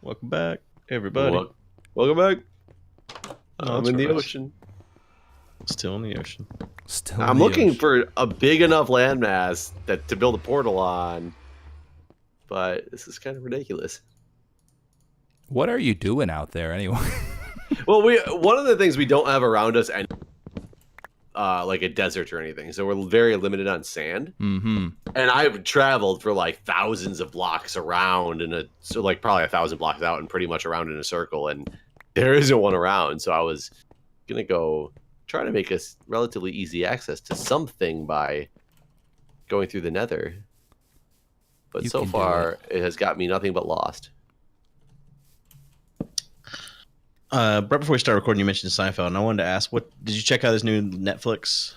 Welcome back, everybody. Welcome back. Oh, I'm that's in the right. ocean. Still in the ocean. I'm looking for a big enough landmass to build a portal on, but this is kind of ridiculous. What are you doing out there anyway? Well, one of the things we don't have around us, and like a desert or anything, so we're very limited on sand. Mm-hmm. And I've traveled for like thousands of blocks around, so like probably 1,000 blocks out, and pretty much around in a circle, and there isn't one around. So I was gonna go try to make us relatively easy access to something by going through the Nether, but so far it has got me nothing but lost. Right before we start recording, you mentioned Seinfeld, and I wanted to ask, what did you check out this new Netflix?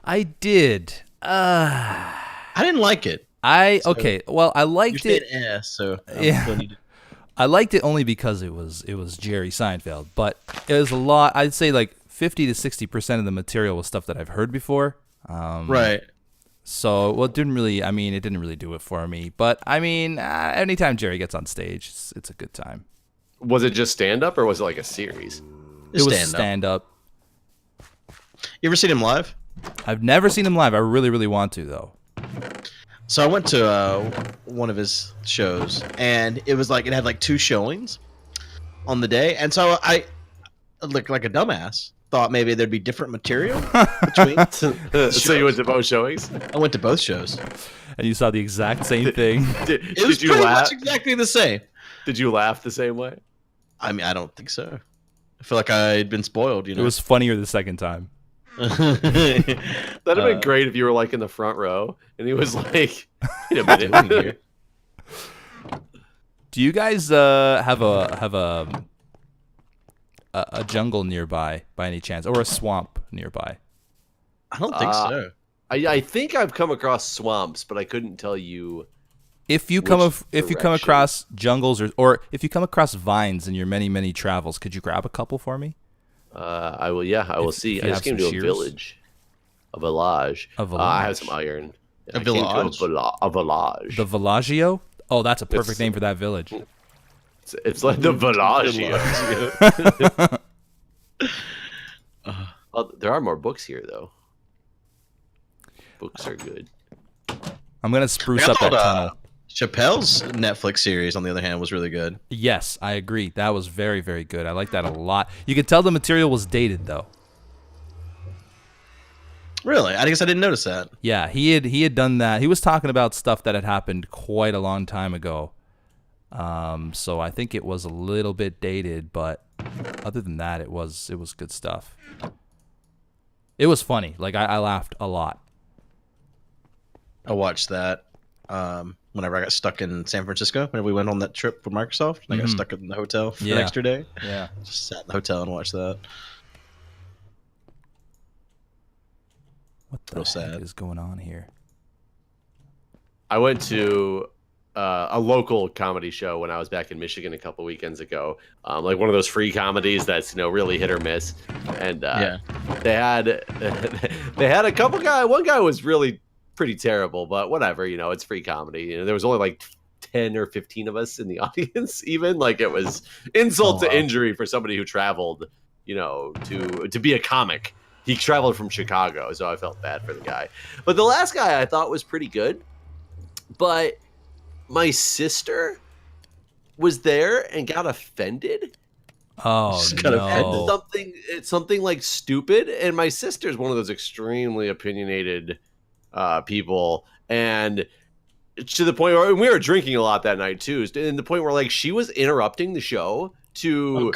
I did. I didn't like it. Okay. Well, I liked it. So yeah. I liked it only because it was Jerry Seinfeld, but it was a lot. I'd say like 50 to 60% of the material was stuff that I've heard before. Right. So, well, it didn't really do it for me. But I mean, anytime Jerry gets on stage, it's a good time. Was it just stand up or was it like a series? It was stand up. You ever seen him live? I've never seen him live. I really, really want to though. So I went to one of his shows, and it was like it had like 2 showings on the day, and so I looked like a dumbass. Thought maybe there'd be different material between. So you went to both showings? I went to both shows, and you saw the exact same thing. It was pretty much exactly the same. Did you laugh the same way? I mean, I don't think so. I feel like I'd been spoiled. You know, it was funnier the second time. That'd have been great if you were like in the front row and he was like, "Wait a minute here." Do you guys have a jungle nearby by any chance, or a swamp nearby? I don't think so. I think I've come across swamps, but I couldn't tell you. If you come across jungles or if you come across vines in your many travels, could you grab a couple for me? I will. Yeah, I will see. I just came to a village, a village. I have some iron. A village. A village. The Villaggio? Oh, that's a perfect name for that village. It's like the Villaggio. There are more books here, though. Books are good. I'm gonna spruce up that tunnel. Chappelle's Netflix series, on the other hand, was really good. Yes, I agree. That was very, very good. I like that a lot. You could tell the material was dated, though. Really? I guess I didn't notice that. Yeah, he had done that. He was talking about stuff that had happened quite a long time ago. So I think it was a little bit dated, but other than that, it was good stuff. It was funny. Like I laughed a lot. I watched that. Whenever I got stuck in San Francisco, whenever we went on that trip with Microsoft, and I got stuck in the hotel for an extra day. Yeah. Just sat in the hotel and watched that. What the heck is going on here? I went to a local comedy show when I was back in Michigan a couple weekends ago. Like one of those free comedies that's really hit or miss. And they had a couple guys. One guy was really pretty terrible, but whatever, it's free comedy. There was only like 10 or 15 of us in the audience. Even like it was insult to injury for somebody who traveled, to be a comic. He traveled from Chicago, so I felt bad for the guy. But the last guy I thought was pretty good. But my sister was there and got offended. Oh, no. Something like stupid. And my sister's one of those extremely opinionated people, and to the point where we were drinking a lot that night too, and the point where like she was interrupting the show to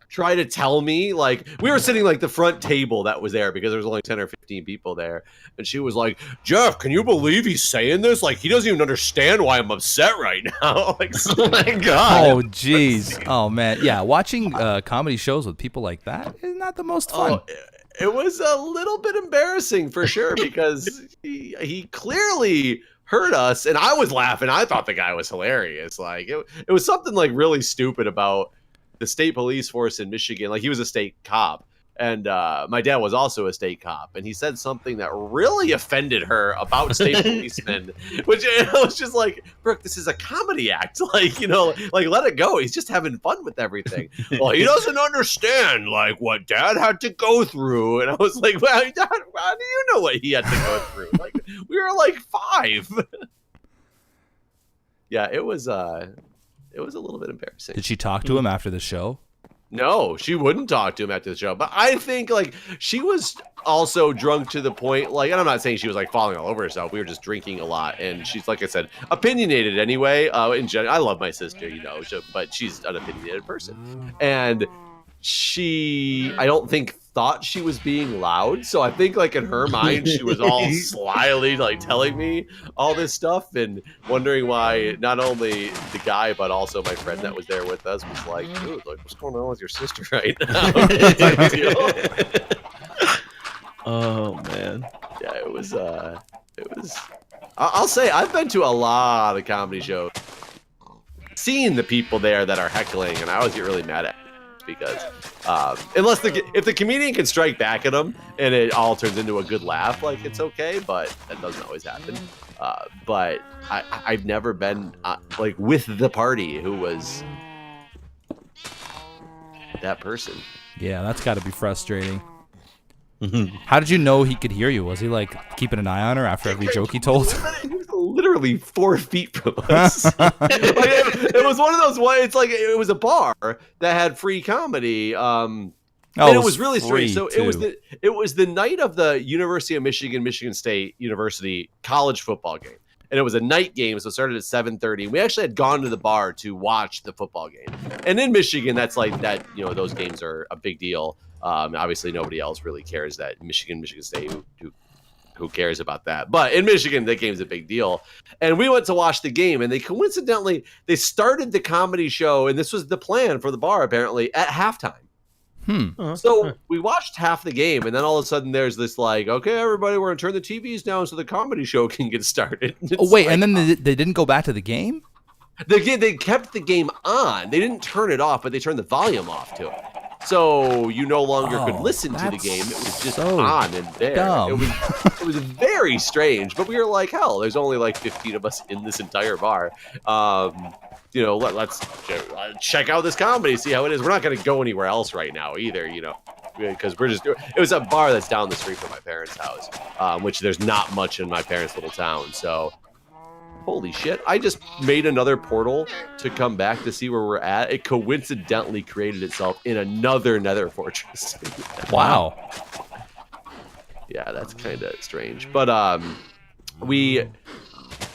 try to tell me, like, we were sitting like the front table that was there because there was only 10 or 15 people there, and she was like, "Jeff, can you believe he's saying this? Like, he doesn't even understand why I'm upset right now." Like, oh my god. Oh jeez. Oh man. Yeah, watching comedy shows with people like that is not the most fun. It was a little bit embarrassing for sure because he clearly heard us, and I was laughing. I thought the guy was hilarious. Like it was something like really stupid about the state police force in Michigan. Like he was a state cop, And my dad was also a state cop, and he said something that really offended her about state policemen, which I was just like, Brooke, this is a comedy act. Like, like let it go. He's just having fun with everything. Well, he doesn't understand like what Dad had to go through. And I was like, well, Dad, how do you know what he had to go through? Like, we were like 5. Yeah, it was a little bit embarrassing. Did she talk to him after the show? No, she wouldn't talk to him after the show. But I think like she was also drunk to the point, like, and I'm not saying she was like falling all over herself. We were just drinking a lot, and she's, like I said, opinionated anyway. In general, I love my sister, but she's an opinionated person, and I don't think thought she was being loud. So I think like in her mind, she was all slyly like telling me all this stuff and wondering why not only the guy, but also my friend that was there with us was like, dude, like what's going on with your sister right now? Oh man. Yeah, it was, I'll say I've been to a lot of comedy shows, seen the people there that are heckling, and I always get really mad at because if the comedian can strike back at them and it all turns into a good laugh, like it's okay, but that doesn't always happen. But I've never been like with the party who was that person. Yeah, that's got to be frustrating. How did you know he could hear you? Was he like keeping an eye on her after every joke he told? He was literally 4 feet from us. It was one of those. It's like it was a bar that had free comedy. And it was really strange. So it was the night of the University of Michigan State University college football game. And it was a night game, so it started at 7:30. We actually had gone to the bar to watch the football game. And in Michigan, that's like that. Those games are a big deal. Obviously, nobody else really cares that Michigan State. Who cares about that? But in Michigan, that game's a big deal. And we went to watch the game, and they started the comedy show, and this was the plan for the bar apparently at halftime. So we watched half the game, and then all of a sudden there's this like, okay, everybody, we're gonna turn the TVs down so the comedy show can get started. Oh wait, like, and then they didn't go back to the game? They kept the game on. They didn't turn it off, but they turned the volume off to it. So you no longer could listen to the game. It was just on and there. Dumb. It was very strange, but we were like, hell, there's only like 15 of us in this entire bar. Let's check out this comedy, see how it is. We're not going to go anywhere else right now either, because it was a bar that's down the street from my parents' house, which there's not much in my parents' little town. So holy shit, I just made another portal to come back to see where we're at. It coincidentally created itself in another Nether fortress. Wow. Yeah, that's kind of strange. But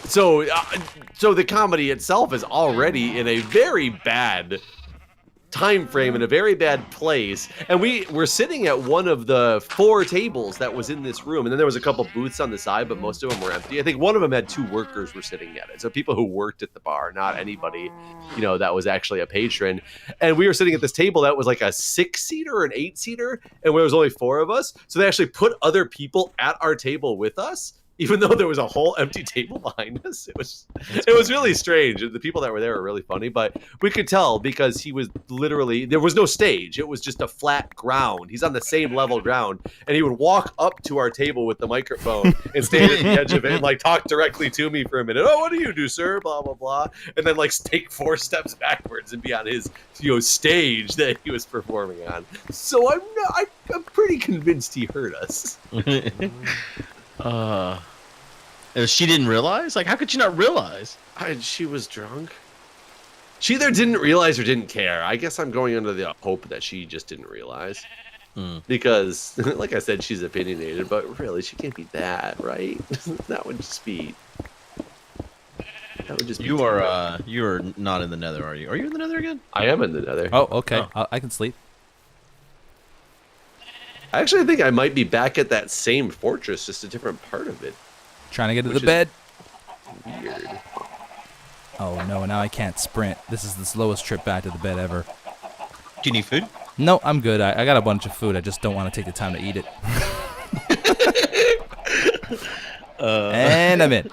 so the comedy itself is already in a very bad time frame, in a very bad place, and we were sitting at one of the 4 tables that was in this room, and then there was a couple booths on the side, but most of them were empty. I think one of them had 2 workers were sitting at it, so people who worked at the bar, not anybody that was actually a patron. And we were sitting at this table that was like a 6-seater or an 8-seater, and there was only 4 of us, so they actually put other people at our table with us, even though there was a whole empty table behind us. It was really strange. The people that were there were really funny, but we could tell because he was literally, there was no stage. It was just a flat ground. He's on the same level ground, and he would walk up to our table with the microphone and stand at the edge of it and like talk directly to me for a minute. Oh, what do you do, sir? Blah, blah, blah. And then like take 4 steps backwards and be on his stage that he was performing on. So I'm pretty convinced he heard us. She didn't realize? Like, how could she not realize? She was drunk. She either didn't realize or didn't care. I guess I'm going under the hope that she just didn't realize. Because, like I said, she's opinionated, but really, she can't be that, right? That would just be... You are not in the Nether, are you? Are you in the Nether again? I am in the Nether. Oh, okay. Oh. I can sleep. I actually think I might be back at that same fortress, just a different part of it. Trying to get to the bed. Weird. Oh no, now I can't sprint. This is the slowest trip back to the bed ever. Do you need food? No, I'm good. I got a bunch of food. I just don't want to take the time to eat it. And I'm in.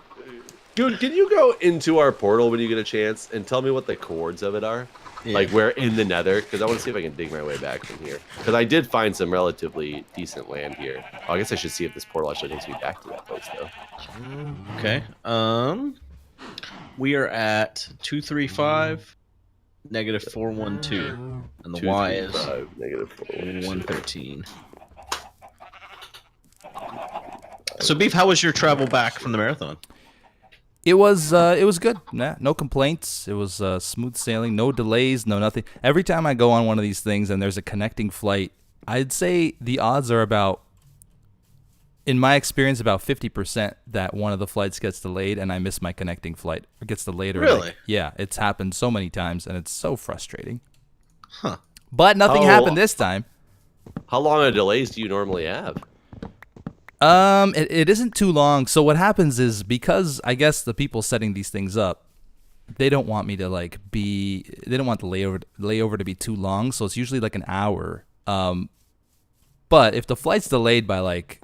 Dude, can you go into our portal when you get a chance and tell me what the coords of it are? Like we're in the Nether, because I want to see if I can dig my way back from here. Because I did find some relatively decent land here. Oh, I guess I should see if this portal actually takes me back to that place, though. Okay. We are at 235, negative 412, and the Y is negative 113. So, Beef, how was your travel back from the marathon? It was good. Nah, no complaints. It was smooth sailing, no delays, no nothing. Every time I go on one of these things and there's a connecting flight, I'd say the odds are about, in my experience, about 50% that one of the flights gets delayed and I miss my connecting flight or gets delayed. Or really? Yeah, it's happened so many times and it's so frustrating. Huh. But nothing happened this time. How long of delays do you normally have? It isn't too long. So what happens is, because I guess the people setting these things up, they don't want me to they don't want the layover to be too long. So it's usually like an hour. But if the flight's delayed by like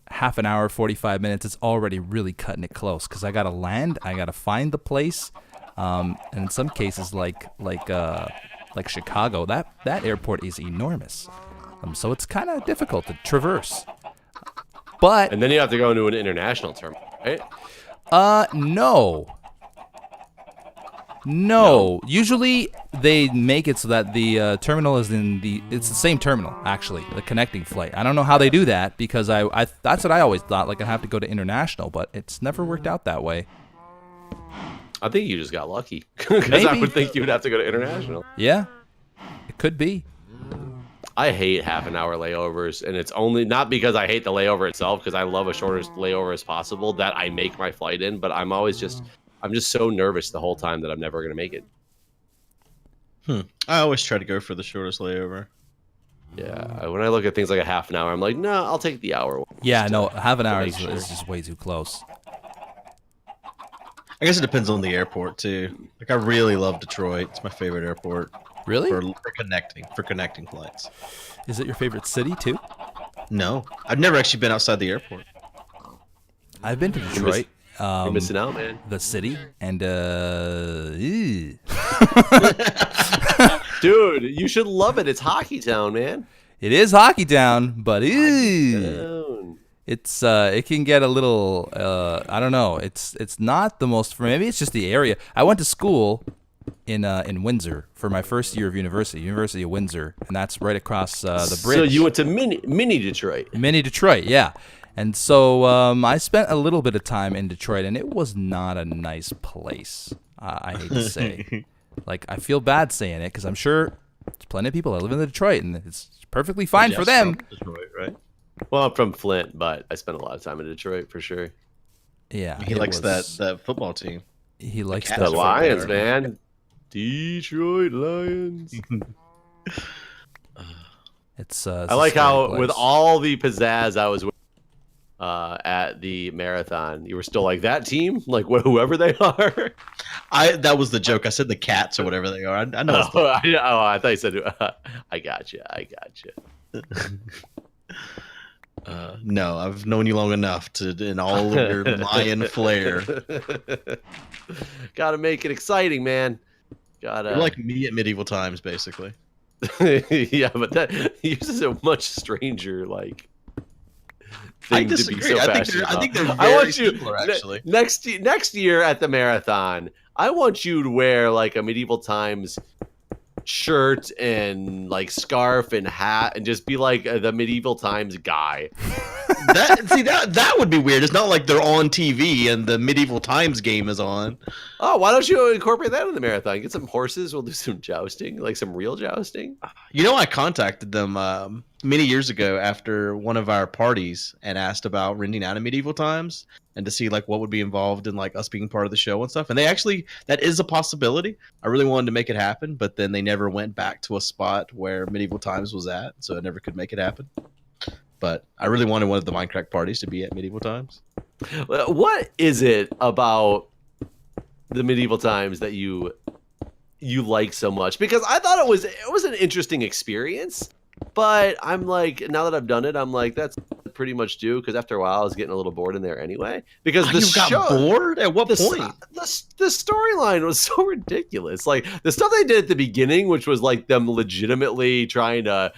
half an hour, 45 minutes, it's already really cutting it close. Cause I gotta land, I gotta find the place. And in some cases like Chicago, that airport is enormous. So it's kind of difficult to traverse. But and then you have to go into an international terminal, right? No. Usually they make it so that the terminal is it's the same terminal, actually, the connecting flight. I don't know how they do that, because I that's what I always thought, like I have to go to international, but it's never worked out that way. I think you just got lucky, because I would think you would have to go to international. Yeah, it could be. I hate half-an-hour layovers, and it's only not because I hate the layover itself, because I love a shorter layover as possible that I make my flight in. But I'm just so nervous the whole time that I'm never gonna make it. I always try to go for the shortest layover. Yeah, when I look at things like a half an hour, I'm like, no, I'll take the hour one. Yeah, no, half an hour is just way too close. I guess it depends on the airport too. Like, I really love Detroit. It's my favorite airport. Really? For connecting flights. Is it your favorite city too? No, I've never actually been outside the airport. I've been to Detroit. You're missing out, man. The city, and dude, you should love it. It's Hockey Town, man. It is Hockey Town, but Town. It's it can get a little I don't know. It's not the most, maybe it's just the area. I went to school in Windsor for my first year of University of Windsor, and that's right across the bridge. So you went to mini Detroit. Mini Detroit, yeah. And so I spent a little bit of time in Detroit, and it was not a nice place. I hate to say, like, I feel bad saying it, because I'm sure there's plenty of people that live in Detroit, and it's perfectly fine for them. Detroit, right? Well, I'm from Flint, but I spent a lot of time in Detroit for sure. Yeah, he likes that football team. He likes the Lions, man. Detroit Lions. It's I like how place. With all the pizzazz I was with, at the marathon, you were still like, that team, like whoever they are. That was the joke. I said the Cats or whatever they are. I know. I thought you said I got you. No, I've known you long enough to, in all of your lion flair. Gotta make it exciting, man. You're like me at medieval times, basically. Yeah, but that uses a much stranger thing to be so passionate about. I think they're very similar, actually. Next year at the marathon, I want you to wear like a medieval times shirt and like scarf and hat and just be like the medieval times guy. That would be weird. It's not like they're on TV and the medieval times game is on. Oh, why don't you incorporate that in the marathon? Get some horses. We'll do some jousting, like some real jousting. I contacted them many years ago after one of our parties and asked about renting out in medieval times and to see like what would be involved in like us being part of the show and stuff. And that is a possibility. I really wanted to make it happen, but then they never went back to a spot where medieval times was at, so I never could make it happen. But I really wanted one of the Mindcrack parties to be at medieval times. What is it about the medieval times that you like so much? Because I thought it was an interesting experience, but I'm like, now that I've done it, I'm like, pretty much do, because after a while I was getting a little bored in there anyway. Because the you got bored? At what point? The storyline was so ridiculous. Like the stuff they did at the beginning, which was like them legitimately trying to,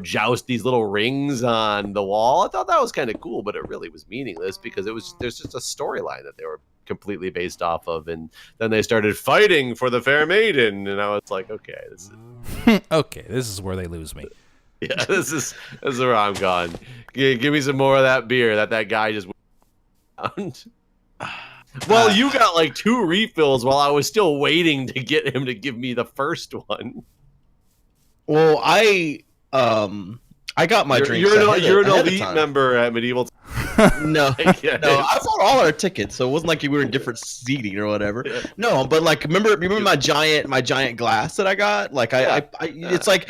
joust these little rings on the wall. I thought that was kind of cool, but it really was meaningless because there's just a storyline that they were completely based off of, and then they started fighting for the fair maiden, and I was like, okay, this is okay, this is where they lose me. Yeah, this is where I'm gone. Give me some more of that beer that guy just went around. Well, you got like 2 refills while I was still waiting to get him to give me the first one. Well, I got my drinks. You're an elite member at Medieval. No, I bought all our tickets, so it wasn't like we were in different seating or whatever. Yeah. No, but like remember my giant glass that I got? Like it's like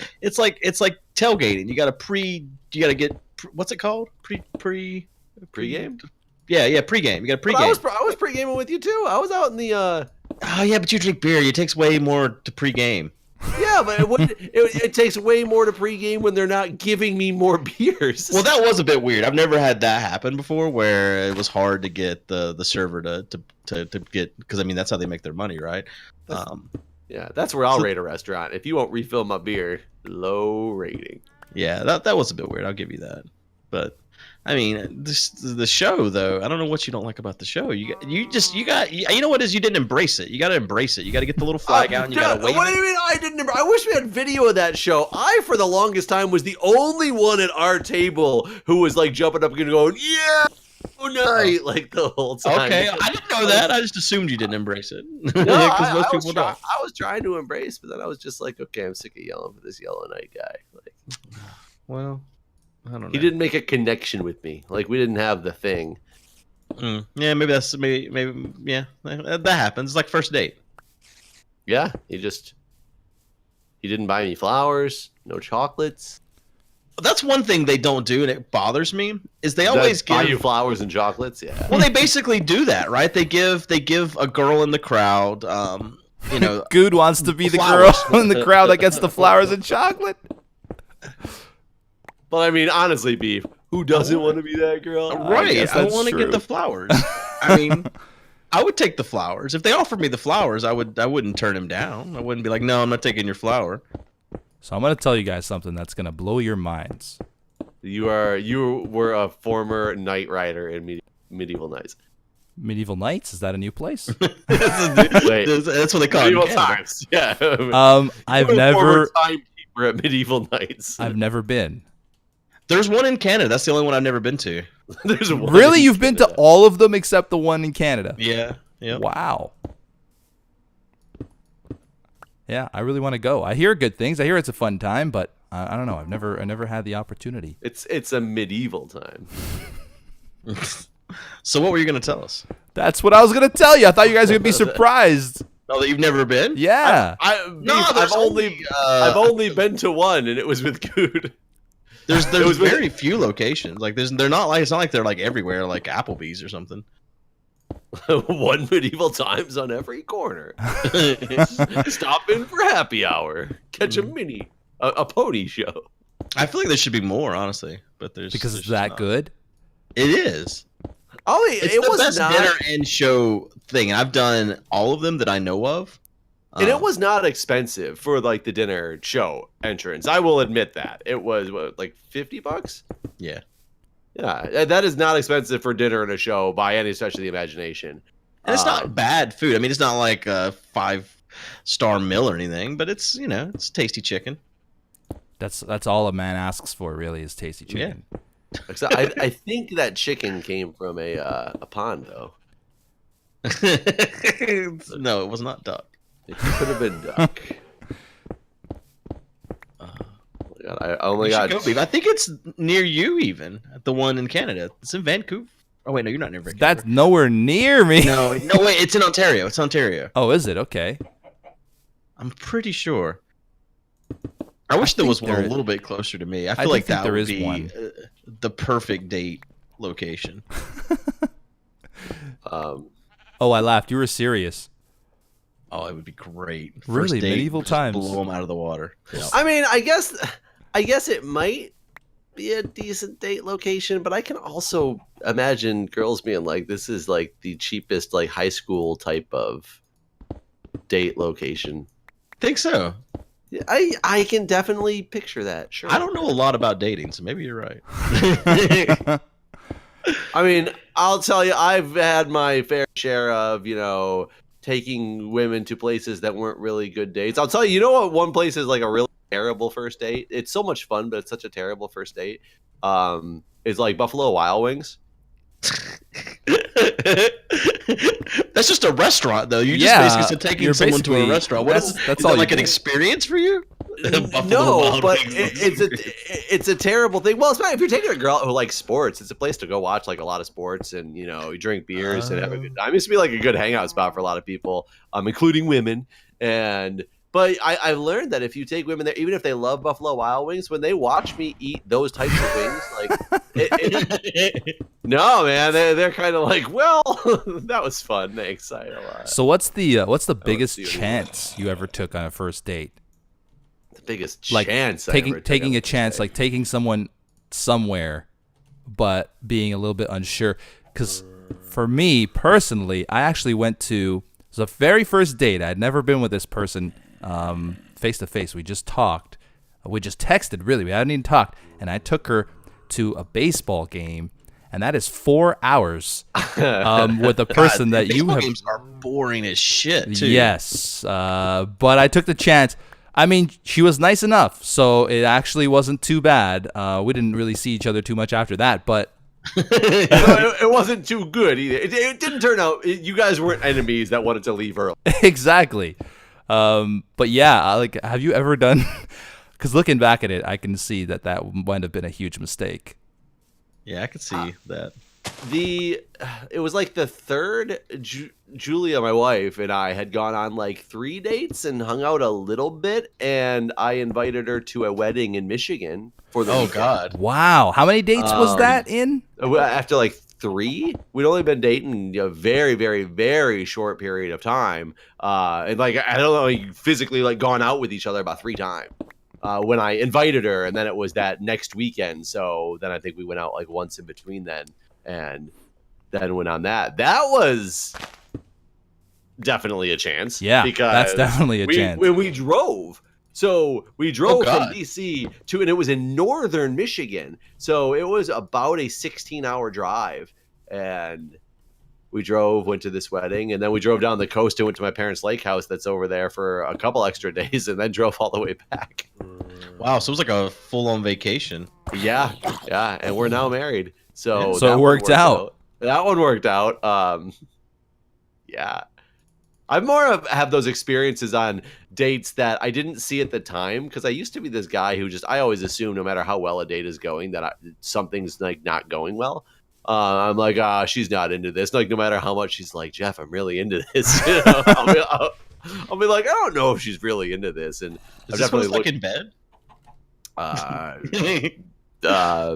tailgating. You got to get what's it called? Pre-game? Yeah, pre-game. You got a pre-game. I was pre-gaming with you too. I was out in the Oh yeah, but you drink beer. It takes way more to pre-game. Yeah, but it takes way more to pregame when they're not giving me more beers. Well, that was a bit weird. I've never had that happen before, where it was hard to get the server to get, because I mean that's how they make their money, right? Yeah, that's where I'll rate a restaurant. If you won't refill my beer, low rating. Yeah, that was a bit weird. I'll give you that. But I mean, the show though. I don't know what you don't like about the show. You know what it is? You didn't embrace it. You got to embrace it. You got to get the little flag out and you got to wave. What do you mean I didn't? I wish we had video of that show. I, for the longest time, was the only one at our table who was like jumping up and going, "Yeah, oh night!" like the whole time. Okay, I didn't know that. I just assumed you didn't embrace it. No, most people don't. I was trying to embrace, but then I was just like, okay, I'm sick of yelling for this Yellow Knight guy. Like, well. I don't know. He didn't make a connection with me. Like, we didn't have the thing. Yeah, maybe yeah, that happens. It's like first date. Yeah, he didn't buy me flowers, no chocolates. That's one thing they don't do, and it bothers me. Is they always buy you flowers and chocolates? Yeah. Well, they basically do that, right? They give a girl in the crowd, Guude wants to be the girl in the crowd that gets the flowers and chocolate. But I mean, honestly, Beef, who doesn't want to be that girl? Right. I want to get the flowers. I mean, I would take the flowers. If they offered me the flowers, I wouldn't turn them down. I wouldn't be like, no, I'm not taking your flower. So I'm going to tell you guys something that's going to blow your minds. You were a former Knight Rider in Medieval Knights. Medieval Knights? Is that a new place? Wait, that's what they call Medieval it. Times. Yeah. I've never timekeeper at Medieval Knights. I've never been. There's one in Canada. That's the only one I've never been to. There's one. Really? You've been to all of them except the one in Canada? Yeah. Yeah. Wow. Yeah, I really want to go. I hear good things. I hear it's a fun time, but I don't know. I never had the opportunity. It's a medieval time. So what were you going to tell us? That's what I was going to tell you. I thought you guys would be surprised. Oh, that you've never been? Yeah. I've only been to one, and it was with Guude. There's very few locations. Like it's not like they're like everywhere, like Applebee's or something. One Medieval Times on every corner. Stop in for happy hour. Catch a pony show. I feel like there should be more, honestly, but there's it's that good. It is. Oh, it's the best dinner and show thing. I've done all of them that I know of. And it was not expensive for like the dinner show entrance. I will admit that. It was like $50? Yeah. Yeah, that is not expensive for dinner and a show by any stretch of the imagination. And it's not bad food. I mean, it's not like a 5-star meal or anything, but it's, it's tasty chicken. That's all a man asks for, really, is tasty chicken. Yeah. I think that chicken came from a pond, though. No, it was not duck. It could have been duck. I only got. I think it's near you, even the one in Canada. It's in Vancouver. Oh wait, no, you're not near Vancouver. That's nowhere near me. No, wait, it's in Ontario. It's Ontario. Oh, is it? Okay. I'm pretty sure. I wish there was one a little bit closer to me. I feel like that would be the perfect date location. Oh, I laughed. You were serious. Oh, it would be great. Really, First date, Medieval Times. Blow them out of the water. Yeah. I mean, I guess it might be a decent date location, but I can also imagine girls being like, this is like the cheapest like high school type of date location. Think so. I can definitely picture that. Sure. I don't know a lot about dating, so maybe you're right. I mean, I'll tell you, I've had my fair share of, taking women to places that weren't really good dates. I'll tell you, what one place is like a really terrible first date? It's so much fun, but it's such a terrible first date. Is like Buffalo Wild Wings. That's just a restaurant, though. You just basically said taking someone to a restaurant. That's all that like an experience for you? No, but it's a terrible thing. Well, especially if you're taking a girl who likes sports, it's a place to go watch like a lot of sports, and you drink beers and have a good time. It used to be like a good hangout spot for a lot of people, including women. But I learned that if you take women there, even if they love Buffalo Wild Wings, when they watch me eat those types of wings, like, no, man, they're kind of like, well, that was fun. Thanks. So what's the biggest chance you ever took on a first date? The biggest chance, taking a chance, like taking someone somewhere, but being a little bit unsure. Because for me personally, I actually went to the very first date. I'd never been with this person face to face. We just talked. We just texted, really. We hadn't even talked. And I took her to a baseball game, and that is 4 hours with a person that you have. Games are boring as shit, too. Yes, but I took the chance. I mean, she was nice enough, so it actually wasn't too bad. We didn't really see each other too much after that, but it wasn't too good either. It didn't turn out. You guys weren't enemies that wanted to leave early. Exactly. But yeah, have you ever done? Because looking back at it, I can see that might have been a huge mistake. Yeah, I could see that. It was like the third. Julia, my wife, and I had gone on like 3 dates and hung out a little bit, and I invited her to a wedding in Michigan for the weekend. God. Wow. How many dates was that in? After like 3, we'd only been dating a very, very, very short period of time. And like, I don't know, physically like gone out with each other about 3 times. When I invited her, and then it was that next weekend. So then I think we went out like once in between then, and then went on that. That was definitely a chance. Yeah, because that's definitely a chance. When we drove. So we drove from DC and it was in northern Michigan. So it was about a 16-hour drive. And we went to this wedding, and then we drove down the coast and went to my parents' lake house that's over there for a couple extra days, and then drove all the way back. Wow, so it was like a full-on vacation. Yeah, and we're now married. So it worked out. That one worked out. Yeah. I have those experiences on dates that I didn't see at the time, because I used to be this guy who I always assume no matter how well a date is going that something's like not going well. I'm like, she's not into this. Like, no matter how much she's like, Jeff, I'm really into this. I'll be like, I don't know if she's really into this. And is this definitely like in bed?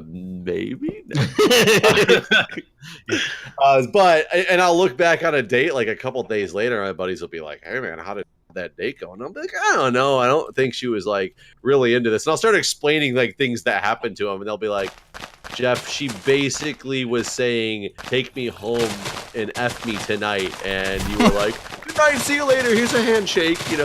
Maybe. But I'll look back on a date like a couple days later, my buddies will be like, hey man, how did that date go? And I'll be like, I don't know, I don't think she was like really into this. And I'll start explaining like things that happened to them, and they'll be like, Jeff, she basically was saying, take me home and F me tonight. And you were like, good night, see you later, here's a handshake, she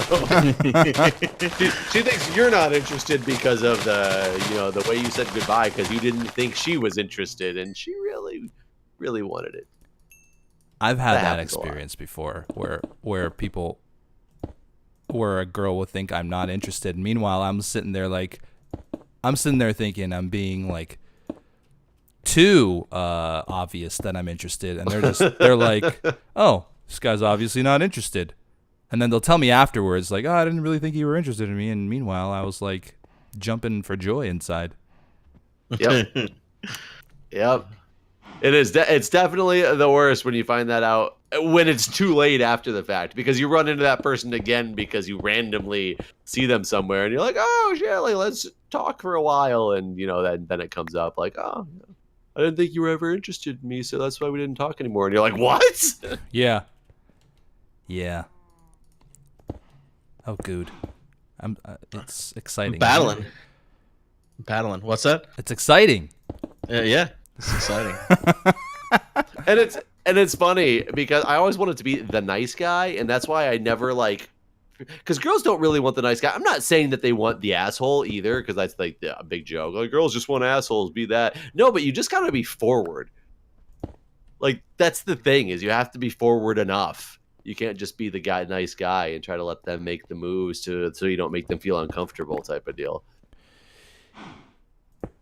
thinks you're not interested because of the way you said goodbye, because you didn't think she was interested, and she really, really wanted it. I've had that experience before where a girl will think I'm not interested. Meanwhile, I'm sitting there thinking I'm being like too obvious that I'm interested, and they're like, oh, this guy's obviously not interested. And then they'll tell me afterwards, like, oh, I didn't really think you were interested in me. And meanwhile, I was like jumping for joy inside. Yep. Yep. It's definitely the worst when you find that out when it's too late after the fact, because you run into that person again because you randomly see them somewhere and you're like, oh, yeah, like, let's talk for a while. And, then it comes up like, oh, I didn't think you were ever interested in me, so that's why we didn't talk anymore. And you're like, what? Yeah. Yeah. Oh, good. It's exciting. I'm battling. Paddling. What's that? It's exciting. Yeah, it's exciting. And it's funny because I always wanted to be the nice guy, and that's why I never like. Because girls don't really want the nice guy. I'm not saying that they want the asshole either, because that's like a big joke. Like, girls just want assholes, be that. No, but you just gotta be forward. Like, that's the thing, is you have to be forward enough. You can't just be the nice guy and try to let them make the moves so you don't make them feel uncomfortable type of deal.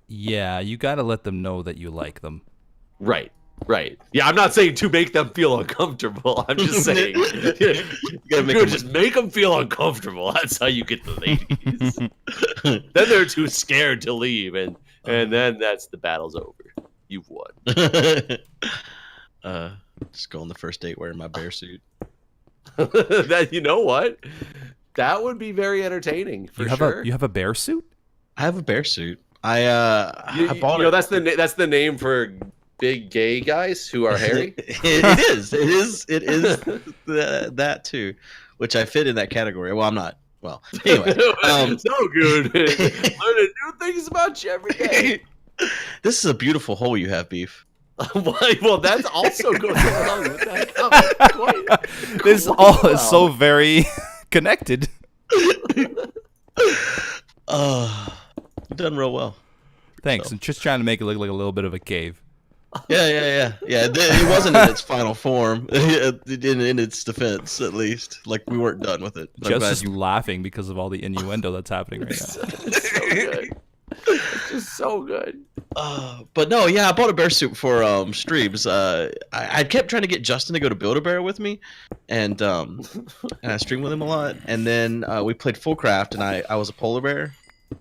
Yeah, you gotta let them know that you like them. Right. Yeah, I'm not saying to make them feel uncomfortable. I'm just saying you gotta just make them feel uncomfortable. That's how you get the ladies. Then they're too scared to leave, and then that's the battle's over. You've won. Just go on the first date wearing my bear suit. That, you know what? That would be very entertaining for sure. You have a bear suit? I have a bear suit. I bought it. That's the name for big gay guys who are hairy. It is that too, which I fit in that category. Well, I'm not. Well, anyway, so good. Learning new things about you every day. This is a beautiful hole you have, Beef. Well, that's also going along with that comment. This all is so very connected. You've done real well. Thanks. I'm just trying to make it look like a little bit of a cave. Yeah. It wasn't in its final form. In its defense, at least. Like, we weren't done with it. Just laughing because of all the innuendo that's happening right now. It's so good. It's just so good. But no, yeah, I bought a bear suit for streams. I kept trying to get Justin to go to Build-A-Bear with me, and I streamed with him a lot. And then we played Full Craft, and I was a polar bear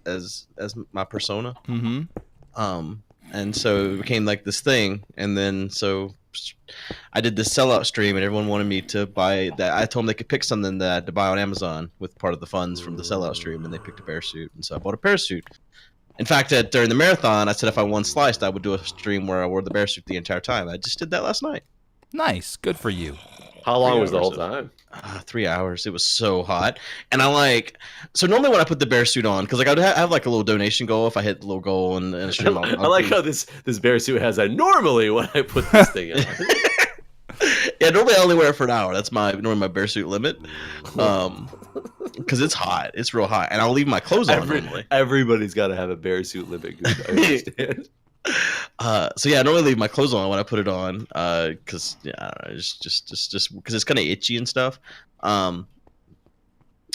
as my persona. Mm-hmm. And so it became like this thing, and then so I did this sellout stream, and everyone wanted me to buy that. I told them they could pick something to buy on Amazon with part of the funds from the sellout stream, and they picked a bear suit, and so I bought a bear suit. In fact, during the marathon, I said if I won Sliced, I would do a stream where I wore the bear suit the entire time. I just did that last night. Nice, good for you. How long was the whole time? 3 hours. It was so hot, and so normally when I put the bear suit on, because like I have like a little donation goal if I hit the little goal and a stream. I like how this bear suit has a normally when I put this thing on. Yeah, normally I only wear it for an hour. That's normally my bear suit limit. Because it's hot. It's real hot, and I'll leave my clothes on normally. Everybody's got to have a bear suit limit. Good, I understand. So yeah, I normally leave my clothes on when I put it on, because I don't know, it's just because it's kind of itchy and stuff. But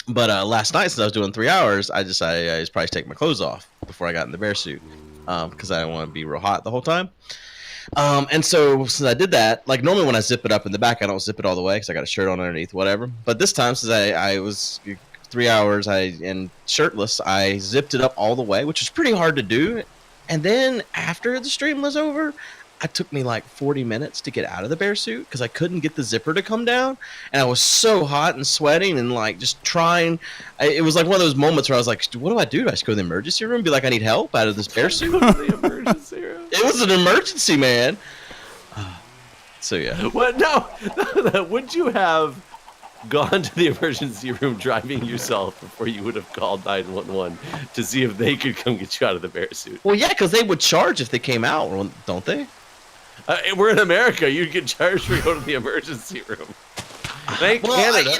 last night, since I was doing 3 hours, I just probably take my clothes off before I got in the bear suit, because I don't want to be real hot the whole time. And so since I did that, like normally when I zip it up in the back, I don't zip it all the way because I got a shirt on underneath, whatever. But this time, since I was 3 hours and shirtless, I zipped it up all the way, which was pretty hard to do. And then after the stream was over, it took me like 40 minutes to get out of the bear suit because I couldn't get the zipper to come down. And I was so hot and sweating and like just trying. It was like one of those moments where I was like, what do I do? Do I just go to the emergency room and be like, I need help out of this bear suit? The emergency room. It was an emergency, man. So yeah. What? No. Would you have gone to the emergency room driving yourself before you would have called 911 to see if they could come get you out of the bear suit? Well, yeah, because they would charge if they came out, don't they? We're in America. You'd get charged for going to the emergency room. Canada.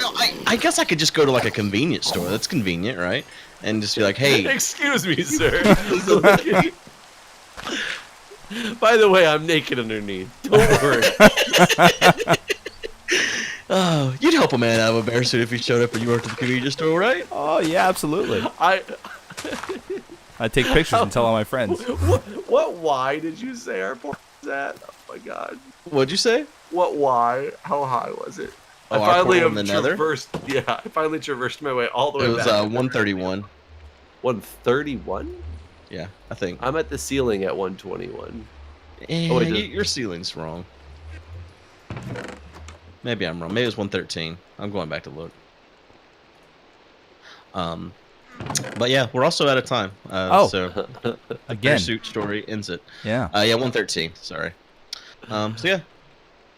I guess I could just go to like a convenience store. That's convenient, right? And just be like, hey. Excuse me, sir. By the way, I'm naked underneath. Don't worry. Oh, you'd help a man out of a bear suit if he showed up and you worked at the convenience store, right? Oh yeah, absolutely. I take pictures and tell all my friends. What Y did you say our port was at? Oh my god. What'd you say? What Y? How high was it? Oh, I finally have traversed. Yeah, I finally traversed my way all the way back. It was 131. 131? Yeah, I think. I'm at the ceiling at 121. Your ceiling's wrong. Maybe I'm wrong. Maybe it was 113. I'm going back to look. But yeah, we're also out of time. So again, suit story ends it. Yeah. 113. Sorry. So yeah,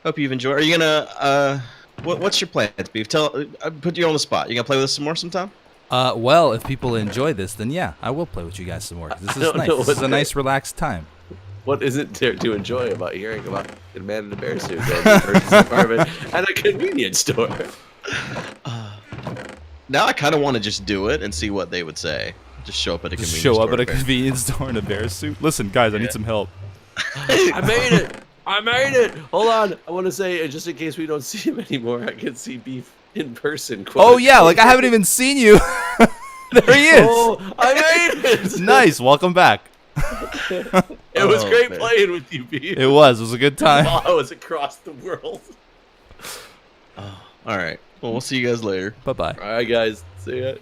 hope you've enjoyed. Are you gonna what's your plans, Beef? Put you on the spot. You gonna play with us some more sometime? Well, if people enjoy this, then yeah, I will play with you guys some more. This is nice. This is a nice, relaxed time. What isn't there to enjoy about hearing about a man in a bear suit going to purchase an apartment at a convenience store? Now I kind of want to just do it and see what they would say. Just show up at a convenience Show store. up at a convenience store in a bear suit. Listen, guys, I need some help. I made it! I made it! Hold on. I want to say, just in case we don't see him anymore, I can see Beef in person. Oh, yeah, like I haven't even seen you. There he is. Oh, I made it! Nice. Welcome back. It was great playing with you, Beef. It was a good time. While I was across the world. All right. Well, we'll see you guys later. Bye-bye. All right, guys. See ya.